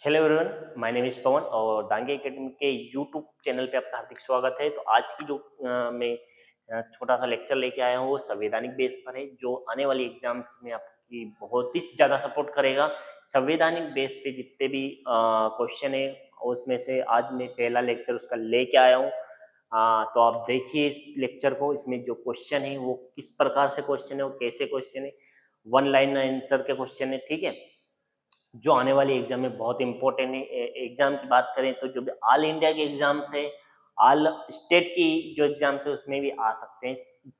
Hello everyone, my name is Pavan और Dange Academy के YouTube channel पे आपका हार्दिक स्वागत है। तो आज की जो मैं छोटा सा लेक्चर लेके आया हूँ वो संवैधानिक बेस पर है, जो आने वाली एग्जाम्स में आपकी बहुत ही ज़्यादा सपोर्ट करेगा। संवैधानिक बेस पे जितने भी क्वेश्चन है उसमें से आज मैं पहला लेक्चर उसका लेके आया हूँ। तो आप देखिए इस लेक्चर को, इसमें जो क्वेश्चन है वो किस प्रकार से क्वेश्चन है और कैसे क्वेश्चन है, वन लाइन आंसर के क्वेश्चन है, ठीक है, जो आने वाली एग्जाम में बहुत इंपॉर्टेंट है। एग्जाम की बात करें तो जो भी ऑल इंडिया के एग्जाम्स है, ऑल स्टेट की जो एग्जाम्स है उसमें भी आ सकते हैं,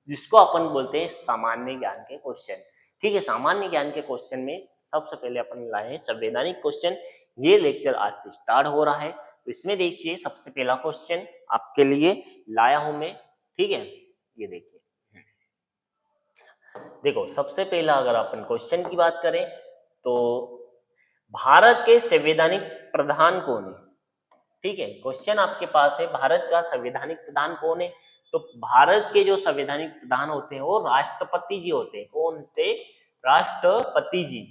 जिसको अपन बोलते हैं सामान्य ज्ञान के क्वेश्चन। ठीक है, सामान्य ज्ञान के क्वेश्चन में सबसे पहले अपन लाए हैं संवैधानिक क्वेश्चन। ये लेक्चर आज से स्टार्ट हो रहा है, तो इसमें देखिए सबसे पहला क्वेश्चन आपके लिए लाया हूं मैं। ठीक है, ये देखिए, देखो सबसे पहला अगर अपन क्वेश्चन की बात करें तो भारत के संवैधानिक प्रधान कौन है। ठीक है, क्वेश्चन आपके पास है भारत का संवैधानिक प्रधान कौन है। तो भारत के जो संवैधानिक प्रधान होते हैं वो राष्ट्रपति जी होते हैं। कौन होते? राष्ट्रपति जी।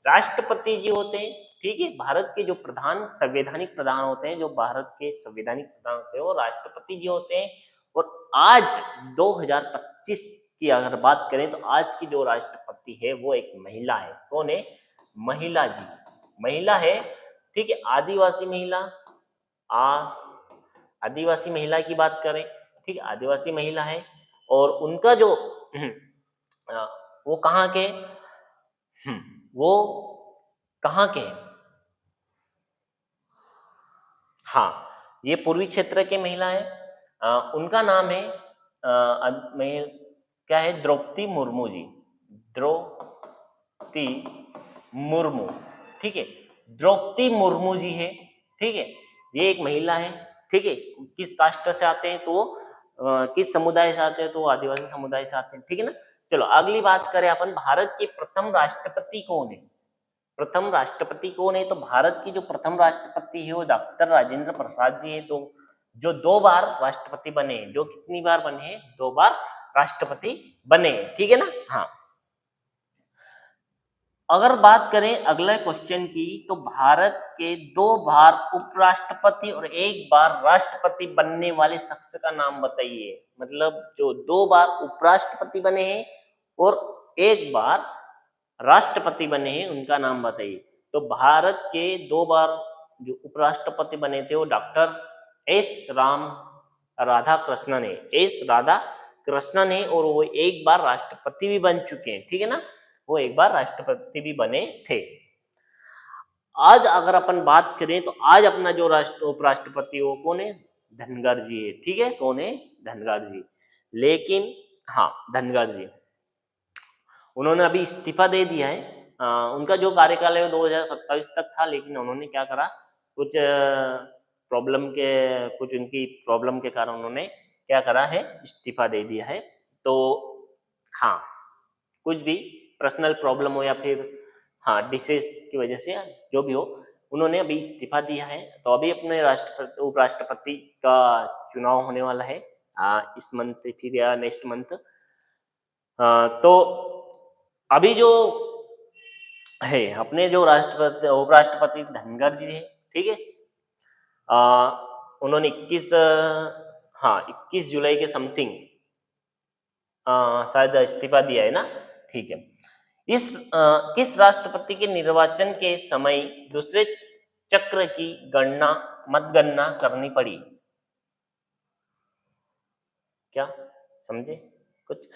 राष्ट्रपति जी होते हैं। ठीक है, भारत के जो प्रधान संवैधानिक प्रधान होते हैं, जो भारत के संवैधानिक प्रधान होते हैं वो राष्ट्रपति जी होते हैं। और आज 2025 की अगर बात करें तो आज की जो राष्ट्रपति है वो एक महिला है। कौन है? महिला जी, महिला है। ठीक है, आदिवासी महिला, आदिवासी महिला की बात करें, ठीक है, आदिवासी महिला है। और उनका जो आ, वो कहाँ के, वो कहाँ के हैं? हाँ, ये पूर्वी क्षेत्र के महिला है। उनका नाम है क्या है? द्रौपदी मुर्मू जी, द्रौपदी मुर्मू। ठीक है, द्रौपदी मुर्मू जी है। ठीक है, ये एक महिला है। ठीक है, किस कास्ट से आते हैं तो वो किस समुदाय से आते हैं तो आदिवासी समुदाय से आते हैं। ठीक है ना। चलो अगली बात करें अपन, भारत के प्रथम राष्ट्रपति कौन है? प्रथम राष्ट्रपति कौन है? तो भारत की जो प्रथम राष्ट्रपति है वो डॉक्टर राजेंद्र प्रसाद जी है। तो जो 2 बार राष्ट्रपति बने, जो कितनी बार बने हैं? 2 बार राष्ट्रपति बने। ठीक है ना। हाँ, अगर बात करें अगले क्वेश्चन की तो भारत के 2 बार उपराष्ट्रपति और 1 बार राष्ट्रपति बनने वाले शख्स का नाम बताइए। मतलब जो 2 बार उपराष्ट्रपति बने हैं और 1 बार राष्ट्रपति बने हैं उनका नाम बताइए। तो भारत के 2 बार जो उपराष्ट्रपति बने थे वो डॉक्टर एस राम राधा कृष्णन है, एस राधा कृष्णन है। और वो 1 बार राष्ट्रपति भी बन चुके हैं। ठीक है ना, वो 1 बार राष्ट्रपति भी बने थे। आज अगर अपन बात करें तो आज अपना जो उपराष्ट्रपति वो कौन है? धनगर जी है। ठीक है, कौन है? धनगर जी। लेकिन हाँ, धनगर जी, उन्होंने अभी इस्तीफा दे दिया है। उनका जो कार्यकाल है वो 2027 तक था, लेकिन उन्होंने क्या करा, कुछ कुछ उनकी प्रॉब्लम के कारण उन्होंने क्या करा है, इस्तीफा दे दिया है। तो हाँ, कुछ भी पर्सनल प्रॉब्लम हो या फिर हाँ डिसीज की वजह से, जो भी हो, उन्होंने अभी इस्तीफा दिया है। तो अभी अपने उपराष्ट्रपति का चुनाव होने वाला है इस मंथ फिर या नेक्स्ट मंथ। तो अभी जो है अपने जो राष्ट्रपति उपराष्ट्रपति धनगर जी है। ठीक है, उन्होंने 21 जुलाई के समथिंग शायद इस्तीफा दिया है ना। ठीक है, किस राष्ट्रपति के निर्वाचन के समय दूसरे चक्र की मतगणना करनी पड़ी? क्या समझे कुछ?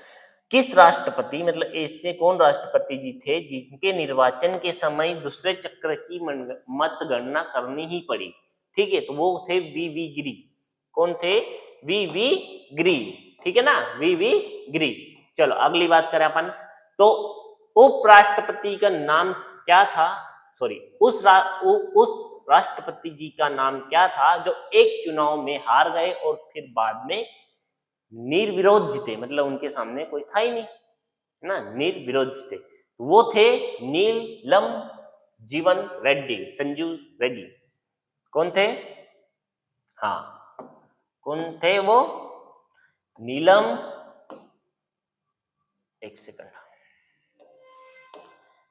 किस राष्ट्रपति, मतलब ऐसे कौन राष्ट्रपति जी थे जिनके निर्वाचन के समय दूसरे चक्र की मतगणना करनी ही पड़ी? ठीक है, तो वो थे वी गिरी। कौन थे? वी गिरी। ठीक है ना, वी गिरी। चलो अगली बात करें अपन, तो उपराष्ट्रपति का नाम क्या था? सॉरी, उस राष्ट्रपति जी का नाम क्या था जो एक चुनाव में हार गए और फिर बाद में निर्विरोध जीते? मतलब उनके सामने कोई था ही नहीं, है ना, निर्विरोध जीते। वो थे नीलम जीवन रेड्डी, संजू रेड्डी। कौन थे? हाँ, कौन थे वो? नीलम, एक सेकंड,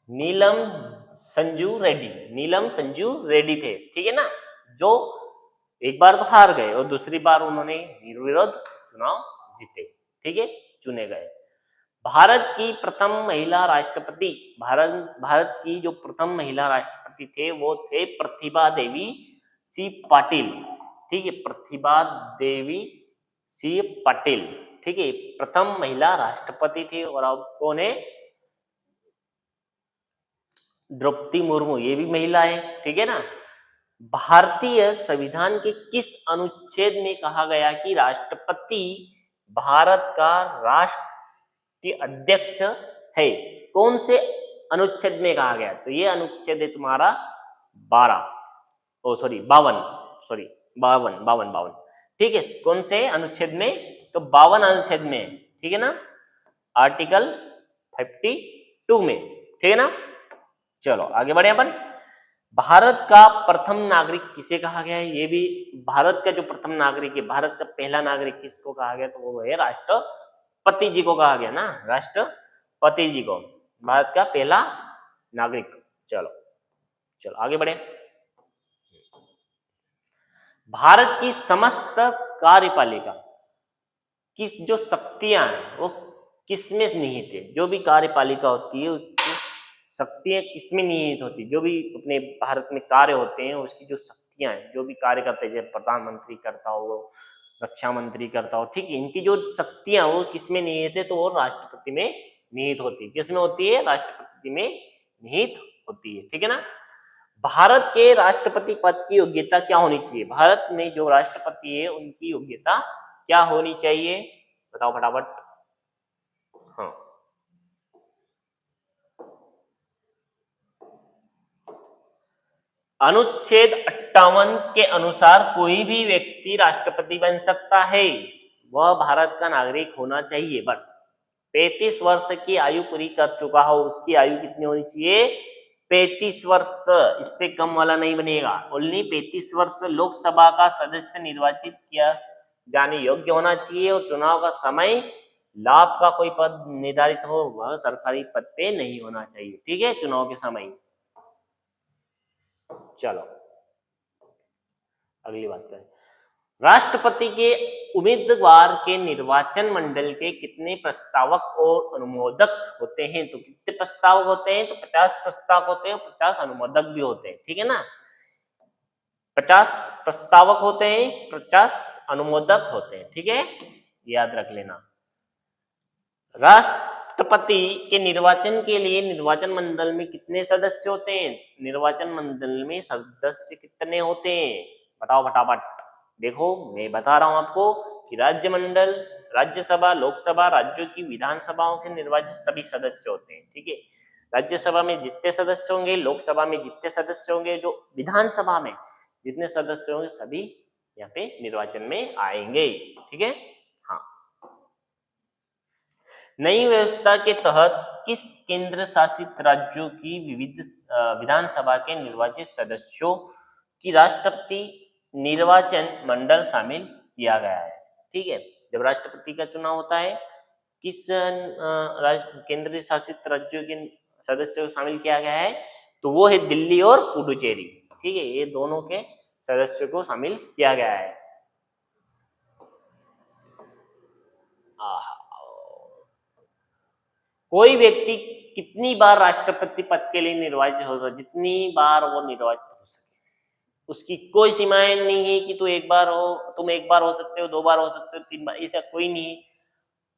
नीलम संजू रेड्डी, नीलम संजू रेड्डी थे, ठीक है ना, जो एक बार तो हार गए और दूसरी बार उन्होंने निर्विरोध चुनाव जीते, ठीक है, चुने गए। भारत की प्रथम महिला राष्ट्रपति, भारत की जो प्रथम महिला राष्ट्रपति थे वो थे प्रतिभा देवी सी पाटिल, ठीक है, प्रतिभा देवी सी पाटिल, ठीक है, प्रथम महिला राष्ट्रपति थी। और अब कौन है, द्रौपदी मुर्मू, ये भी महिला है, ठीक है ना। भारतीय संविधान के किस अनुच्छेद में कहा गया कि राष्ट्रपति भारत का राष्ट्रीय अध्यक्ष है? कौन से अनुच्छेद में कहा गया? तो ये अनुच्छेद है तुम्हारा 12, ओ सॉरी 52, सॉरी 52, 52, 52, ठीक है। कौन से अनुच्छेद में? तो 52 अनुच्छेद में, ठीक है ना, आर्टिकल 52 में, ठीक है ना। चलो आगे बढ़े अपन। भारत का प्रथम नागरिक किसे कहा गया है? ये भी भारत का जो प्रथम नागरिक है, भारत का पहला नागरिक किसको कहा गया? तो वो है राष्ट्रपति जी को कहा गया ना, राष्ट्रपति जी को, भारत का पहला नागरिक। चलो चलो आगे बढ़े। भारत की समस्त कार्यपालिका किस, जो शक्तियां हैं वो किसमें निहित है? जो भी कार्यपालिका होती है उसकी शक्तियां किसमें निहित होती है? जो भी अपने भारत में कार्य होते हैं उसकी जो शक्तियां हैं, जो भी कार्य करते हैं, जैसे प्रधानमंत्री करता हो, रक्षा मंत्री करता हो, ठीक है, इनकी जो शक्तियां वो किसमें निहित है? तो वो राष्ट्रपति में निहित होती है। किसमें होती है? राष्ट्रपति में निहित होती है, ठीक है ना। भारत के राष्ट्रपति पद की योग्यता क्या होनी चाहिए? भारत में जो राष्ट्रपति है उनकी योग्यता क्या होनी चाहिए? बताओ फटाफट। हाँ, अनुच्छेद 58 के अनुसार कोई भी व्यक्ति राष्ट्रपति बन सकता है, वह भारत का नागरिक होना चाहिए। बस 35 वर्ष की आयु पूरी कर चुका हो, उसकी आयु कितनी होनी चाहिए? 35 वर्ष, इससे कम वाला नहीं बनेगा। ओनली 35 वर्ष लोकसभा का सदस्य निर्वाचित किया जाने योग्य होना चाहिए, और चुनाव का समय, लाभ का कोई पद निर्धारित हो, वह सरकारी पद पे नहीं होना चाहिए, ठीक है, चुनाव के समय। चलो अगली बात करें। राष्ट्रपति के उम्मीदवार के निर्वाचन मंडल के कितने प्रस्तावक और अनुमोदक होते हैं? तो कितने प्रस्तावक होते हैं? तो 50 प्रस्तावक होते हैं, 50 अनुमोदक भी होते हैं, ठीक है ना। 50 प्रस्तावक होते हैं, 50 अनुमोदक होते हैं, ठीक है, याद रख लेना। राष्ट्रपति के निर्वाचन के लिए निर्वाचन मंडल में कितने सदस्य होते हैं? निर्वाचन मंडल में सदस्य कितने होते हैं? बताओ फटाफट। देखो मैं बता रहा हूं आपको कि राज्य मंडल, राज्यसभा, लोकसभा, राज्यों की विधानसभाओं के निर्वाचित सभी सदस्य होते हैं, ठीक है। राज्यसभा में जितने सदस्य होंगे, लोकसभा में जितने सदस्य होंगे, जो विधानसभा में जितने सदस्य होंगे, सभी यहाँ पे निर्वाचन में आएंगे, ठीक है। हाँ, नई व्यवस्था के तहत किस केंद्र शासित राज्यों की विविध विधानसभा के निर्वाचित सदस्यों की राष्ट्रपति निर्वाचन मंडल शामिल किया गया है? ठीक है, जब राष्ट्रपति का चुनाव होता है, किस केंद्र शासित राज्यों के सदस्यों को शामिल किया गया है? तो वो है दिल्ली और पुडुचेरी, ठीक है, ये दोनों के सदस्यों को शामिल किया गया है। कोई व्यक्ति कितनी बार राष्ट्रपति पद के लिए निर्वाचित होगा? जितनी बार वो निर्वाचित हो सके, उसकी कोई सीमाएं नहीं है कि तू एक बार हो, तुम एक बार हो सकते हो, 2 बार हो सकते हो, 3 बार, ऐसा कोई नहीं है।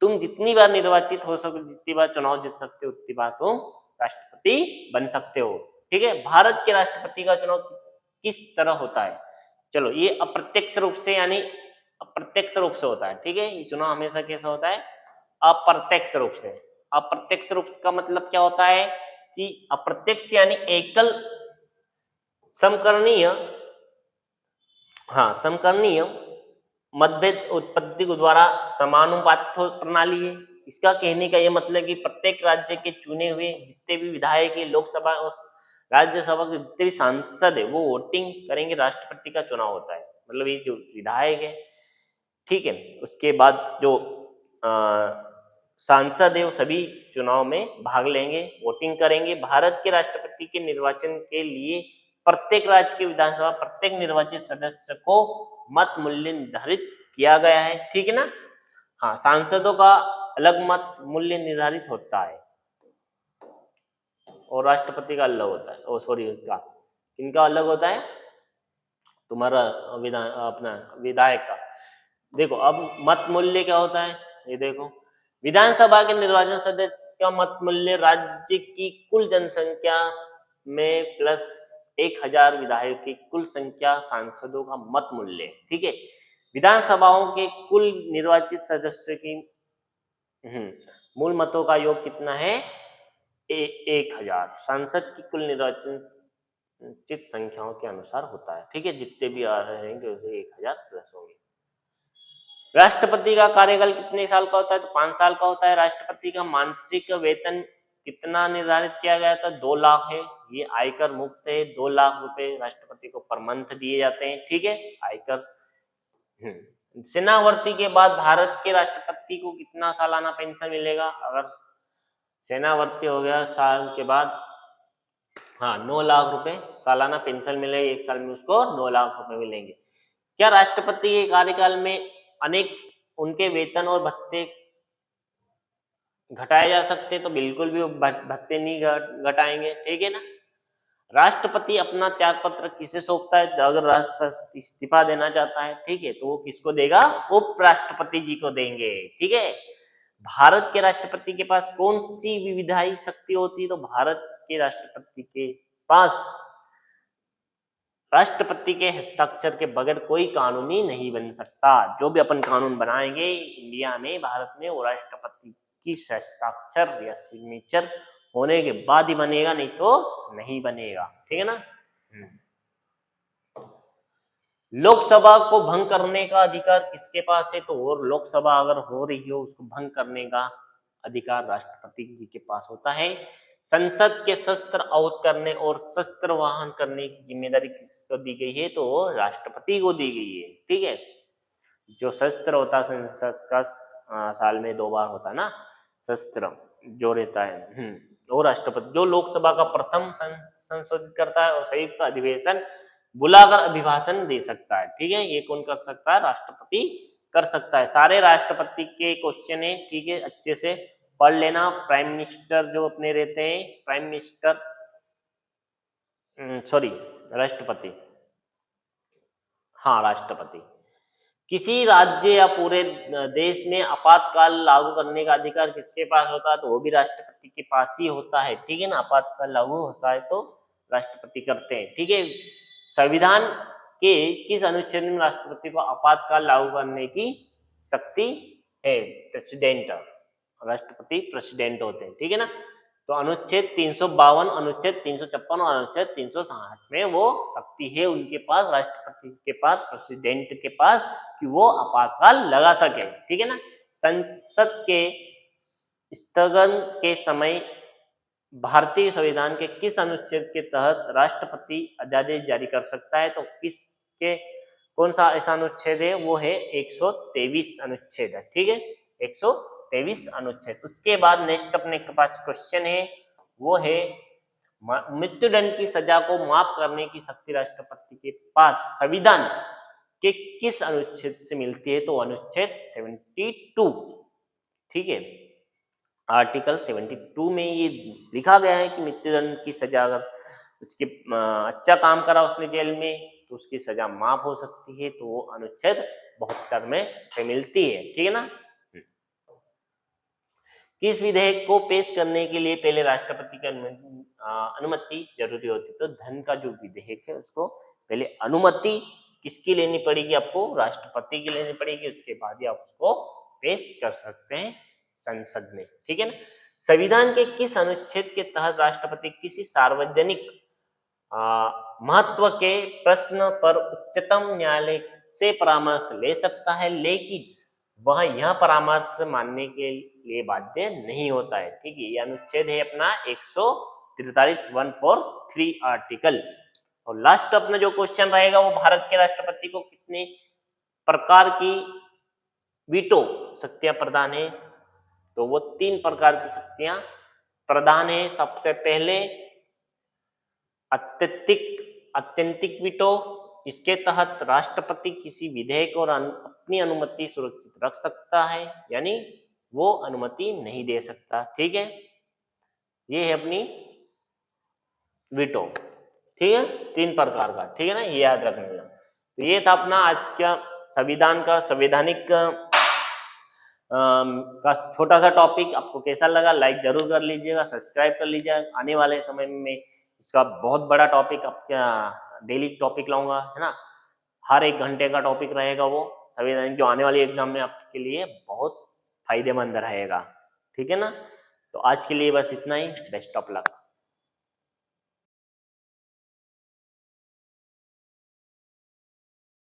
तुम जितनी बार निर्वाचित हो सको, जितनी बार चुनाव जीत सकते हो, उतनी बार तुम राष्ट्रपति बन सकते हो, ठीक है। भारत के राष्ट्रपति का चुनाव किस तरह होता है? चलो, ये अप्रत्यक्ष रूप से, यानी अप्रत्यक्ष रूप से होता है, ठीक है। ये चुनाव हमेशा कैसा होता है? अप्रत्यक्ष रूप से। अप्रत्यक्ष रूप का मतलब क्या होता है कि अप्रत्यक्ष यानी एकल समकरणीय, हाँ, समकरणीय मतभेद उत्पत्ति के द्वारा समानुपातित प्रणाली है। इसका कहने का यह मतलब कि प्रत्येक राज्य के चुने हुए जितने भी विधायक है, लोकसभा और राज्यसभा के जितने भी सांसद है, वो वोटिंग करेंगे, राष्ट्रपति का चुनाव होता है। मतलब ये जो विधायक है, ठीक है, उसके बाद जो सांसद है वो सभी चुनाव में भाग लेंगे, वोटिंग करेंगे। भारत के राष्ट्रपति के निर्वाचन के लिए प्रत्येक राज्य के विधानसभा प्रत्येक निर्वाचित सदस्य को मत मूल्य निर्धारित किया गया है, ठीक है ना। हाँ, सांसदों का अलग मत मूल्य निर्धारित होता है और राष्ट्रपति का अलग होता है। ओ सॉरी, उसका किनका अलग होता है? तुम्हारा अपना विधायक का। देखो अब मत मूल्य क्या होता है, ये देखो, विधानसभा के निर्वाचन सदस्य का मत मूल्य राज्य की कुल जनसंख्या में प्लस 1000 विधायक की कुल संख्या सांसदों का मत मूल्य, ठीक है। विधानसभाओं के कुल निर्वाचित सदस्यों की मूल मतों का योग कितना है? 1000 सांसद की कुल निर्वाचित संख्याओं के अनुसार होता है, ठीक है। जितने भी आ रहेंगे उसे 1000 प्लस होंगे। राष्ट्रपति का कार्यकाल कितने साल का होता है? तो 5 साल का होता है। राष्ट्रपति का मासिक वेतन कितना निर्धारित किया गया था? 2 लाख है। ये आयकर मुक्त है। 2 लाख रुपए राष्ट्रपति को पर मंथ दिए जाते हैं, ठीक है, आयकर। सेनावर्ती के बाद भारत के राष्ट्रपति को कितना सालाना पेंशन मिलेगा? अगर सेनावर्ती हो गया साल के बाद, हाँ, 9 लाख रुपए सालाना पेंशन मिलेगी। 1 साल में उसको 9 लाख रुपए मिलेंगे। क्या राष्ट्रपति के कार्यकाल में अनेक उनके वेतन और भत्ते घटाए जा सकते? तो बिल्कुल भी वो भत्ते नहीं घटाएंगे, ठीक है ना। राष्ट्रपति अपना त्याग पत्र किसे सौंपता है? अगर राष्ट्रपति इस्तीफा देना चाहता है, ठीक है, तो वो किसको देगा? उपराष्ट्रपति जी को देंगे, ठीक है। भारत के राष्ट्रपति के पास कौन सी विधायी शक्ति होती है? तो भारत के राष्ट्रपति के पास राष्ट्रपति के हस्ताक्षर के बगैर कोई कानूनी नहीं बन सकता। जो भी अपन कानून बनाएंगे इंडिया में, भारत में, वो राष्ट्रपति की हस्ताक्षर या सिग्नेचर होने के बाद ही बनेगा, नहीं तो नहीं बनेगा, ठीक है ना। लोकसभा को भंग करने का अधिकार किसके पास है? तो और लोकसभा अगर हो रही हो उसको भंग करने का अधिकार राष्ट्रपति जी के पास होता है। संसद के शस्त्र आहूत करने और शस्त्र वाहन करने की जिम्मेदारी किसको दी गई है? तो राष्ट्रपति को दी गई है, ठीक है। जो शस्त्र होता है संसद का साल में 2 बार होता है ना, शस्त्र जो रहता है, वो राष्ट्रपति। जो लोकसभा का प्रथम संशोधित करता है और संयुक्त अधिवेशन बुलाकर अभिभाषण दे सकता है, ठीक है। ये कौन कर सकता है? राष्ट्रपति कर सकता है। सारे राष्ट्रपति के क्वेश्चन है, ठीक है, अच्छे से पढ़ लेना। प्राइम मिनिस्टर जो अपने रहते हैं, प्राइम मिनिस्टर, सॉरी, राष्ट्रपति, हाँ, राष्ट्रपति। किसी राज्य या पूरे देश में आपातकाल लागू करने का अधिकार किसके पास होता है? तो वो भी राष्ट्रपति के पास ही होता है, ठीक है ना। आपातकाल लागू होता है तो राष्ट्रपति करते हैं, ठीक है। संविधान के किस अनुच्छेद में राष्ट्रपति को आपातकाल लागू करने की शक्ति है? प्रेसिडेंट, राष्ट्रपति प्रेसिडेंट होते हैं, ठीक है ना। तो अनुच्छेद 352, अनुच्छेद 356 और अनुच्छेद 360 में वो शक्ति है उनके पास, राष्ट्रपति के पास, प्रेसिडेंट के पास, कि वो आपातकाल लगा सके, ठीक है ना। संसद के स्थगन के समय भारतीय संविधान के किस अनुच्छेद के तहत राष्ट्रपति अध्यादेश जारी कर सकता है? तो किसके, कौन सा ऐसा अनुच्छेद है? वो है 123 अनुच्छेद है, ठीक है, 123 अनुच्छेद। उसके बाद नेक्स्ट अपने के पास क्वेश्चन है, वो है मृत्युदंड की सजा को माफ करने की शक्ति राष्ट्रपति के पास संविधान के किस अनुच्छेद से मिलती है? तो अनुच्छेद 72, ठीक है, आर्टिकल 72 में ये लिखा गया है कि मृत्युदंड की सजा अगर उसके अच्छा काम करा उसने जेल में तो उसकी सजा माफ हो सकती है, तो वो अनुच्छेद 72 में मिलती है, ठीक है ना। किस विधेयक को पेश करने के लिए पहले राष्ट्रपति की अनुमति जरूरी होती? तो धन का जो विधेयक है उसको पहले अनुमति किसकी लेनी पड़ेगी? आपको राष्ट्रपति की लेनी पड़ेगी, उसके बाद ही आप उसको पेश कर सकते हैं संसद में, ठीक है ना। संविधान के किस अनुच्छेद के तहत राष्ट्रपति किसी सार्वजनिक महत्व के प्रश्न पर उच्चतम न्यायालय से परामर्श ले सकता है, लेकिन वह यह परामर्श मानने के लिए बाध्य नहीं होता है, ठीक है। यह अनुच्छेद है अपना 143 143 आर्टिकल। और लास्ट अपना जो क्वेश्चन रहेगा वो भारत के राष्ट्रपति को कितने प्रकार की वीटो शक्तियां प्रदान है? तो वो 3 प्रकार की शक्तियां प्रधान है। सबसे पहले अत्यंतिक वीटो, इसके तहत राष्ट्रपति किसी विधेयक और अपनी अनुमति सुरक्षित रख सकता है, यानी वो अनुमति नहीं दे सकता। ठीक है, ये है अपनी वीटो। ठीक है, 3 प्रकार का, ठीक है ना, ये याद रखना। तो ये था अपना आज का संविधान का संवैधानिक का छोटा सा टॉपिक। आपको कैसा लगा लाइक जरूर कर लीजिएगा, सब्सक्राइब कर लीजिएगा। आने वाले समय में इसका बहुत बड़ा टॉपिक आपका डेली टॉपिक लाऊंगा, है ना, हर 1 घंटे का टॉपिक रहेगा वो संविधान, जो आने वाली एग्जाम में आपके लिए बहुत फायदेमंद रहेगा। ठीक है ना, तो आज के लिए बस इतना ही। Best of luck.